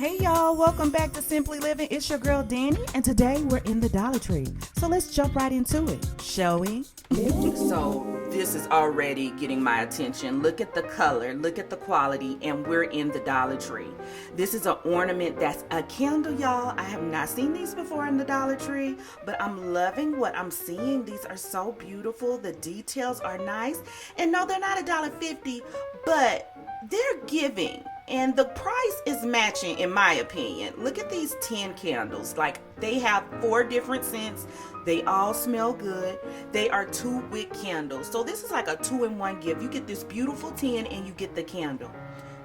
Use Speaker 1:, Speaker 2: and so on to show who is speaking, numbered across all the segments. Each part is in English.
Speaker 1: Hey y'all, welcome back to Simply Living. It's your girl Danny, and today we're in the Dollar Tree. So let's jump right into it, shall we?
Speaker 2: So this is already getting my attention. Look at the color, look at the quality, and we're in the Dollar Tree. This is an ornament that's a candle, y'all. I have not seen these before in the Dollar Tree, but I'm loving what I'm seeing. These are so beautiful. The details are nice. And no, they're not $1.50, but they're giving. And the price is matching, in my opinion. Look at these 10 candles. Like, they have 4 different scents. They all smell good. They are 2-wick candles. So this is like a 2-in-1 gift. You get this beautiful 10 and you get the candle.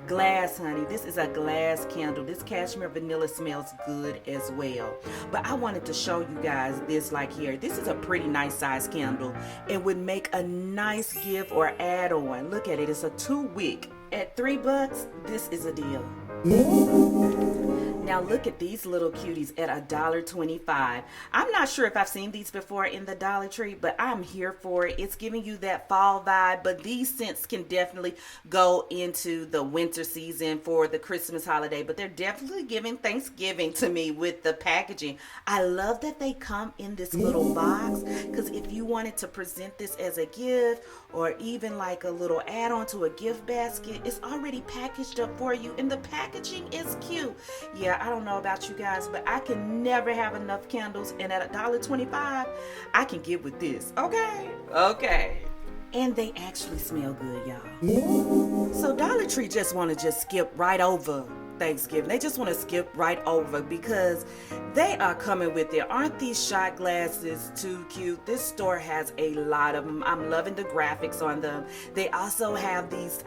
Speaker 2: Glass, honey. This is a glass candle. This cashmere vanilla smells good as well. But I wanted to show you guys this like here. This is a pretty nice size candle. It would make a nice gift or add-on. Look at it. It's a 2-wick. At $3, this is a deal. Now look at these little cuties at $1.25. I'm not sure if I've seen these before in the Dollar Tree, but I'm here for it. It's giving you that fall vibe, but these scents can definitely go into the winter season for the Christmas holiday, but they're definitely giving Thanksgiving to me with the packaging. I love that they come in this little box, because if you wanted to present this as a gift or even like a little add-on to a gift basket, it's already packaged up for you, and the packaging is cute. Yeah, I don't know about you guys, but I can never have enough candles, and at $1.25, I can get with this. Okay. And they actually smell good, y'all. So Dollar Tree just want to skip right over Thanksgiving. They just want to skip right over because they are coming with it. Aren't these shot glasses too cute? This store has a lot of them. I'm loving the graphics on them. They also have these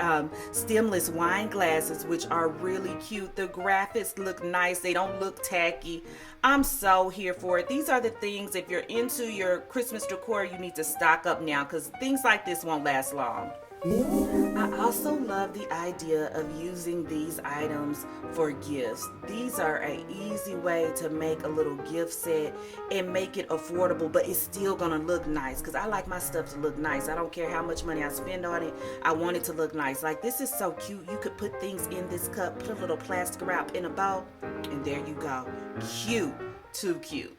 Speaker 2: stemless wine glasses, which are really cute. The graphics look nice. They don't look tacky. I'm so here for it. These are the things, if you're into your Christmas decor, you need to stock up now, because things like this won't last long. I also love the idea of using these items for gifts. These are an easy way to make a little gift set and make it affordable, but it's still gonna look nice, because I like my stuff to look nice. I don't care how much money I spend on it. I want it to look nice. Like, this is so cute. You could put things in this cup, put a little plastic wrap in a bow, and there you go. Cute. Too cute.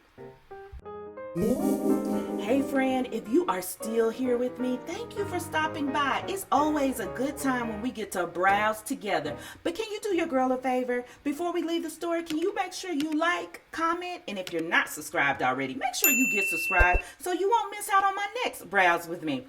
Speaker 2: Hey friend, if you are still here with me, thank you for stopping by. It's always a good time when we get to browse together. But can you do your girl a favor? Before we leave the store, can you make sure you like, comment, and if you're not subscribed already, make sure you get subscribed so you won't miss out on my next browse with me.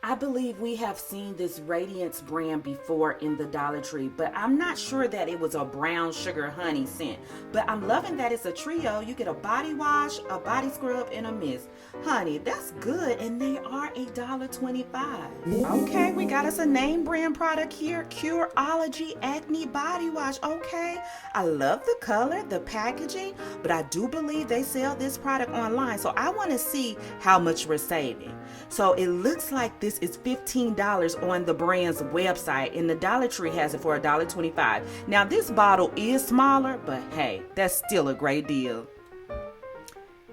Speaker 2: I believe we have seen this Radiance brand before in the Dollar Tree, but I'm not sure that it was a brown sugar honey scent. But I'm loving that it's a trio. You get a body wash, a body scrub, and a mist. Honey, that's good, and they are $1.25. Okay, we got us a name brand product here, Curology Acne Body Wash. Okay, I love the color, the packaging, but I do believe they sell this product online, so I want to see how much we're saving. So it looks like this is $15 on the brand's website, and the Dollar Tree has it for $1.25. Now this bottle is smaller, but hey, that's still a great deal.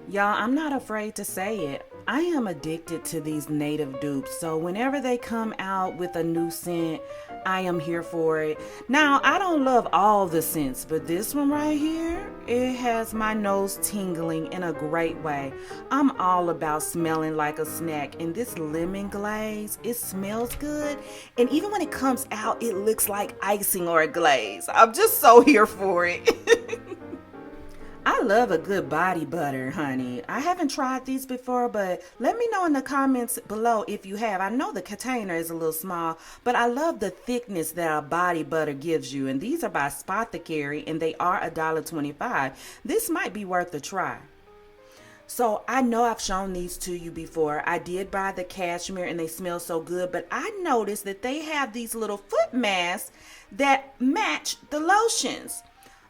Speaker 2: Y'all, I'm not afraid to say it. I am addicted to these native dupes, so whenever they come out with a new scent, I am here for it. Now, I don't love all the scents, but this one right here, it has my nose tingling in a great way. I'm all about smelling like a snack, and this lemon glaze, it smells good, and even when it comes out, it looks like icing or a glaze. I'm just so here for it. I love a good body butter, honey. I haven't tried these before, but let me know in the comments below if you have. I know the container is a little small, but I love the thickness that a body butter gives you. And these are by Spothecary, and they are $1.25. This might be worth a try. So I know I've shown these to you before. I did buy the cashmere, and they smell so good, but I noticed that they have these little foot masks that match the lotions.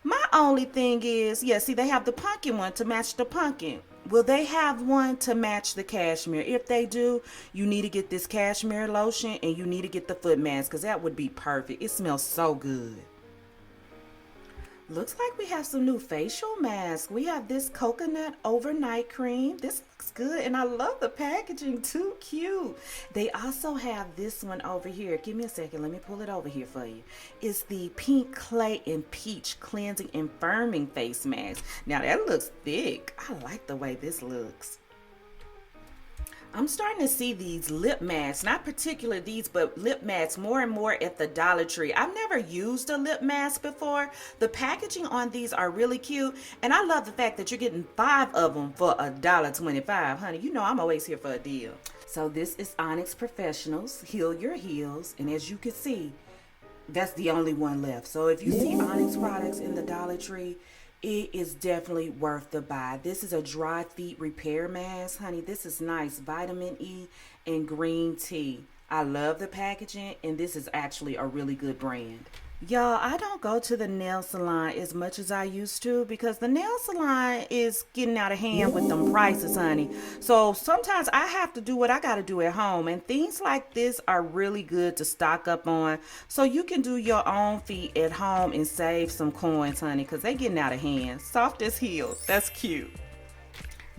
Speaker 2: My only thing is, yeah, see, they have the pumpkin one to match the pumpkin. Will they have one to match the cashmere? If they do, you need to get this cashmere lotion, and you need to get the foot mask, because that would be perfect. It smells so good. Looks like we have some new facial masks. We have this coconut overnight cream. This looks good, and I love the packaging, too cute. They also have this one over here. Give me a second. Let me pull it over here for you. It's the pink clay and peach cleansing and firming face mask. Now that looks thick. I like the way this looks. I'm starting to see these lip masks, not particularly these, but lip masks more and more at the Dollar Tree. I've never used a lip mask before. The packaging on these are really cute, and I love the fact that you're getting 5 of them for $1.25. Honey, you know I'm always here for a deal. So this is Onyx Professionals, Heal Your Heels, and as you can see, that's the only one left. So if you see Onyx products in the Dollar Tree, it is definitely worth the buy. This is a dry feet repair mask, honey. This is nice. Vitamin E and green tea. I love the packaging, and this is actually a really good brand. Y'all, I don't go to the nail salon as much as I used to because the nail salon is getting out of hand with them prices, honey. So sometimes I have to do what I got to do at home, and things like this are really good to stock up on so you can do your own feet at home and save some coins, honey, because they getting out of hand. Soft as heels. That's cute.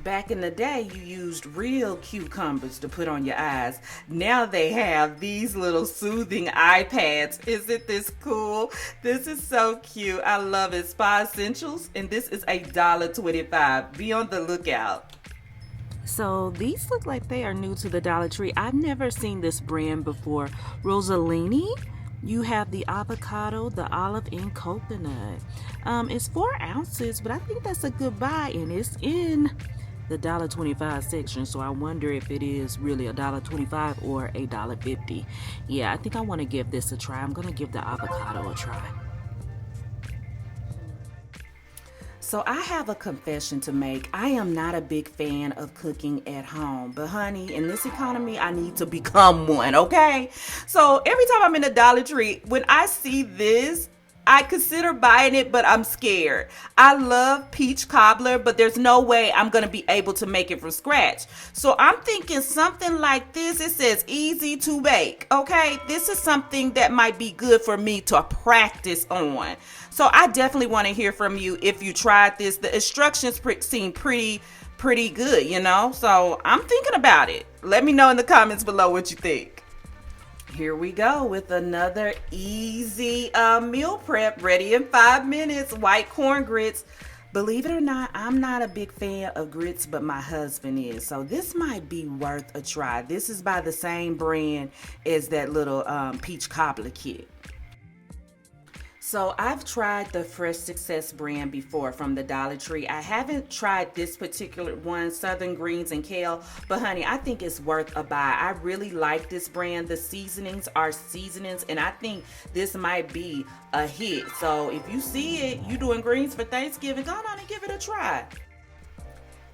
Speaker 2: Back in the day, you used real cucumbers to put on your eyes. Now they have these little soothing eye pads. Isn't this cool? This is so cute. I love it. Spa Essentials, and this is $1.25. Be on the lookout. So these look like they are new to the Dollar Tree. I've never seen this brand before. Rossellini. You have the avocado, the olive, and coconut. It's 4 ounces, but I think that's a good buy, and it's in the $1.25 section, so I wonder if it is really $1.25 or $1.50. Yeah, I think I want to give this a try. I'm gonna give the avocado a try. So I have a confession to make. I am not a big fan of cooking at home, but honey, in this economy, I need to become one, okay? So every time I'm in the Dollar Tree, when I see this, I consider buying it, but I'm scared. I love peach cobbler, but there's no way I'm going to be able to make it from scratch. So I'm thinking something like this. It says easy to bake, okay? This is something that might be good for me to practice on. So I definitely want to hear from you if you tried this. The instructions seem pretty good, you know? So I'm thinking about it. Let me know in the comments below what you think. Here we go with another easy meal prep, ready in 5 minutes. White corn grits. Believe it or not, I'm not a big fan of grits, but my husband is. So this might be worth a try. This is by the same brand as that little peach cobbler kit. So I've tried the Fresh Success brand before from the Dollar Tree. I haven't tried this particular one, Southern Greens and Kale, but honey, I think it's worth a buy. I really like this brand. The seasonings are seasonings, and I think this might be a hit. So if you see it, you doing greens for Thanksgiving, go on and give it a try.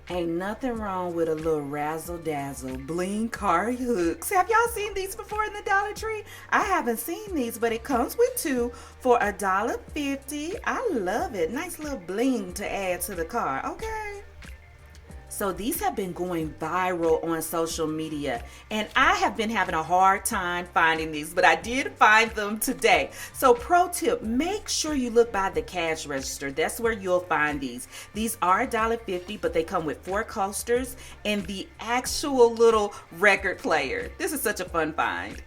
Speaker 2: Ain't nothing wrong with a little razzle dazzle bling car hooks. Have y'all seen these before in the Dollar Tree? I haven't seen these, but it comes with 2 for $1.50. I love it. Nice little bling to add to the car. Okay. So these have been going viral on social media, and I have been having a hard time finding these, but I did find them today. So pro tip, make sure you look by the cash register. That's where you'll find these. These are $1.50, but they come with 4 coasters and the actual little record player. This is such a fun find.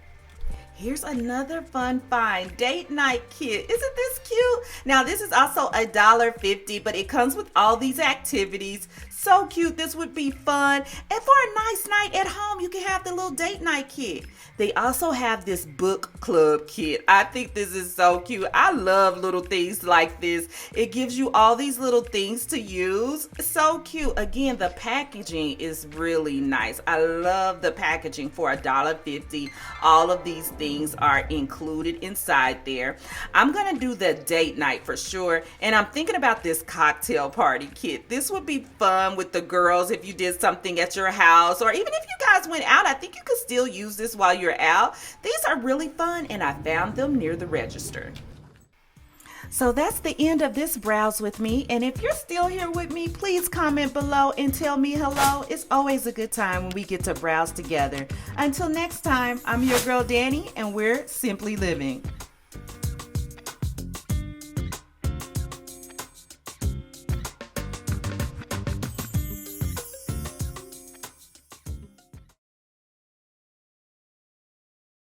Speaker 2: Here's another fun find, date night kit. Isn't this cute? Now this is also $1.50, but it comes with all these activities. So cute. This would be fun. And for a nice night at home, you can have the little date night kit. They also have this book club kit. I think this is so cute. I love little things like this. It gives you all these little things to use. So cute. Again, the packaging is really nice. I love the packaging for $1.50. All of these things are included inside there. I'm going to do the date night for sure. And I'm thinking about this cocktail party kit. This would be fun with the girls if you did something at your house, or even if you guys went out. I think you could still use this while you're out. These are really fun, and I found them near the register. So that's the end of this browse with me, and if you're still here with me, please comment below and tell me hello. It's always a good time when we get to browse together. Until next time, I'm your girl Danny, and we're Simply Living.